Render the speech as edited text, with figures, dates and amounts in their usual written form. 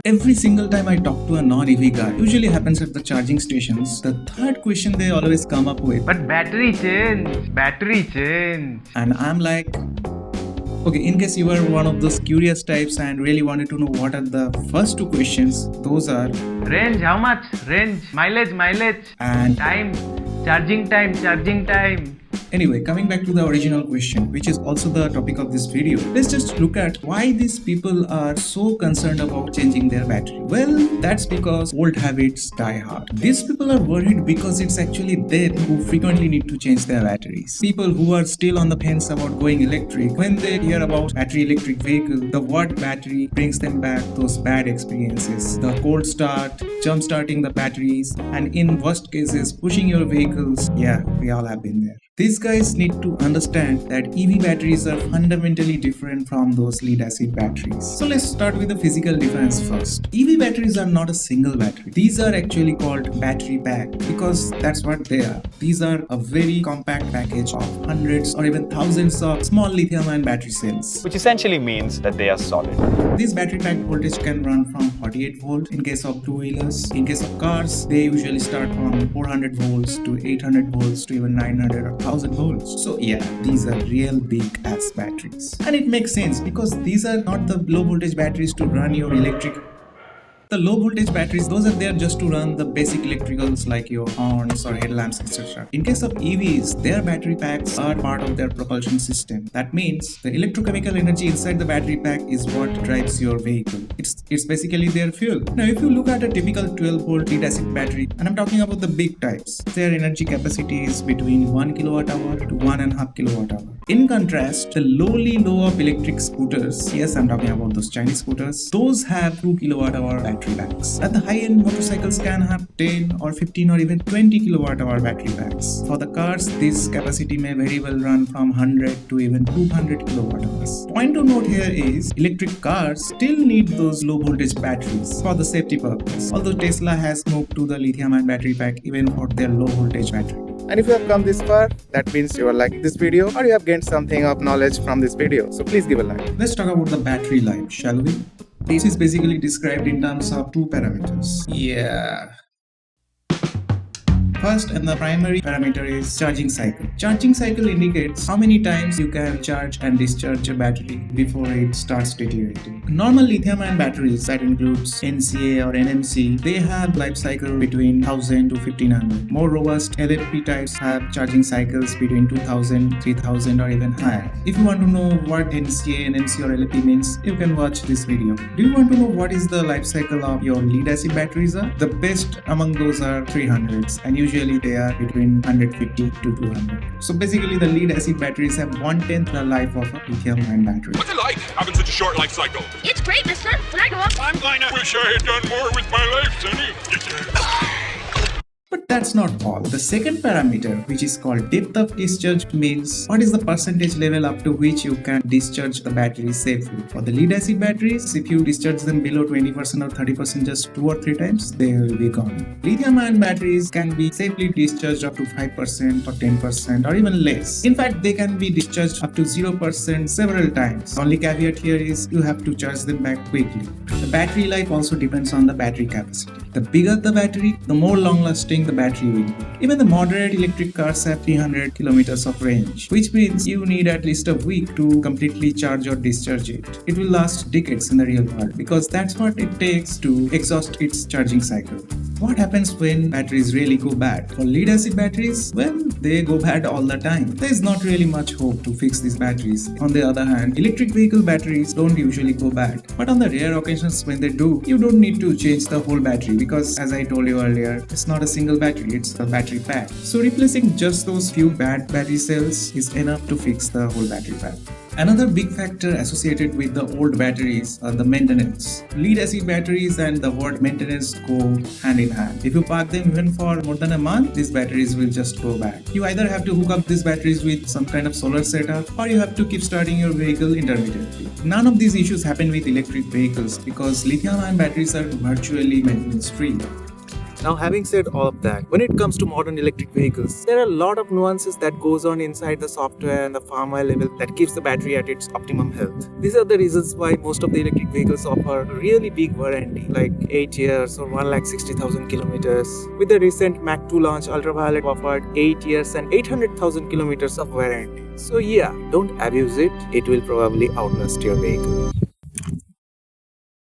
Every single time I talk to a non-EV guy, usually happens at the charging stations, the third question they always come up with, but battery change. And I'm like, okay, in case you were one of those curious types and really wanted to know what are the first two questions, those are Range, how much? Range, mileage, and time, charging time. Anyway, coming back to the original question, which is also the topic of this video, let's just look at why these people are so concerned about changing their battery. Well, that's because old habits die hard. These people are worried because it's actually them who frequently need to change their batteries. People who are still on the fence about going electric, when they hear about battery electric vehicle, the word battery brings them back those bad experiences. The cold start, jump starting the batteries, and in worst cases, pushing your vehicles. Yeah, we all have been there. These guys need to understand that EV batteries are fundamentally different from those lead acid batteries. So let's start with the physical difference first. EV batteries are not a single battery. These are actually called battery pack because that's what they are. These are a very compact package of hundreds or even thousands of small lithium-ion battery cells, which essentially means that they are solid. This battery pack voltage can run from 48 volts in case of two-wheelers. In case of cars, they usually start from 400 volts to 800 volts to even 900 or 1000 volts. So yeah, these are real big ass batteries. And it makes sense because these are not the low voltage batteries to run your electric. The low voltage batteries, those are there just to run the basic electricals like your horns or headlamps, etc. In case of EVs, their battery packs are part of their propulsion system. That means the electrochemical energy inside the battery pack is what drives your vehicle. It's basically their fuel. Now, if you look at a typical 12 volt lead acid battery, and I'm talking about the big types, their energy capacity is between 1 kilowatt hour to 1.5 kilowatt hour. In contrast, the lowly low of electric scooters, yes, I'm talking about those Chinese scooters, those have 2 kilowatt hour battery packs. At the high-end motorcycles can have 10 or 15 or even 20 kilowatt hour battery packs. For the cars, this capacity may very well run from 100 to even 200 kilowatt hours. Point to note here is, electric cars still need those low voltage batteries for the safety purpose. Although Tesla has moved to the lithium-ion battery pack even for their low voltage battery. And if you have come this far, that means you are liking this video or you have gained something of knowledge from this video. So please give a like. Let's talk about the battery life, shall we? This is basically described in terms of two parameters. Yeah. First and the primary parameter is charging cycle. Charging cycle indicates how many times you can charge and discharge a battery before it starts deteriorating. Normal lithium-ion batteries, that includes NCA or NMC, they have life cycle between 1000 to 1500. More robust LFP types have charging cycles between 2000, 3000 or even higher. If you want to know what NCA, NMC or LFP means, you can watch this video. Do you want to know what is the life cycle of your lead acid batteries are? The best among those are 300s and usually they are between 150 to 200. So basically the lead acid batteries have 1/10 the life of a lithium-ion battery. What's it like having such a short life cycle? It's great, mister. When I grow up, I'm gonna wish I had done more with my life, Sonny. But that's not all. The second parameter, which is called depth of discharge, means what is the percentage level up to which you can discharge the battery safely. For the lead acid batteries, if you discharge them below 20% or 30% just 2 or 3 times, they will be gone. Lithium-ion batteries can be safely discharged up to 5% or 10% or even less. In fact, they can be discharged up to 0% several times. The only caveat here is you have to charge them back quickly. The battery life also depends on the battery capacity. The bigger the battery, the more long-lasting the battery will be. Even the moderate electric cars have 300 kilometers of range, which means you need at least a week to completely charge or discharge it. It will last decades in the real world because that's what it takes to exhaust its charging cycle. What happens when batteries really go bad? For lead acid batteries, well, they go bad all the time. There is not really much hope to fix these batteries. On the other hand, electric vehicle batteries don't usually go bad. But on the rare occasions when they do, you don't need to change the whole battery because, as I told you earlier, it's not a single battery, it's a battery pack. So replacing just those few bad battery cells is enough to fix the whole battery pack. Another big factor associated with the old batteries are the maintenance. Lead acid batteries and the word maintenance go hand in hand. If you park them even for more than a month, these batteries will just go bad. You either have to hook up these batteries with some kind of solar setup or you have to keep starting your vehicle intermittently. None of these issues happen with electric vehicles because lithium-ion batteries are virtually maintenance free. Now, having said all of that, when it comes to modern electric vehicles, there are a lot of nuances that goes on inside the software and the firmware level that keeps the battery at its optimum health. These are the reasons why most of the electric vehicles offer a really big warranty, like 8 years or 1,60,000 kilometers. With the recent Mach 2 launch, Ultraviolet offered 8 years and 800,000 kilometers of warranty. So yeah, don't abuse it. It will probably outlast your vehicle.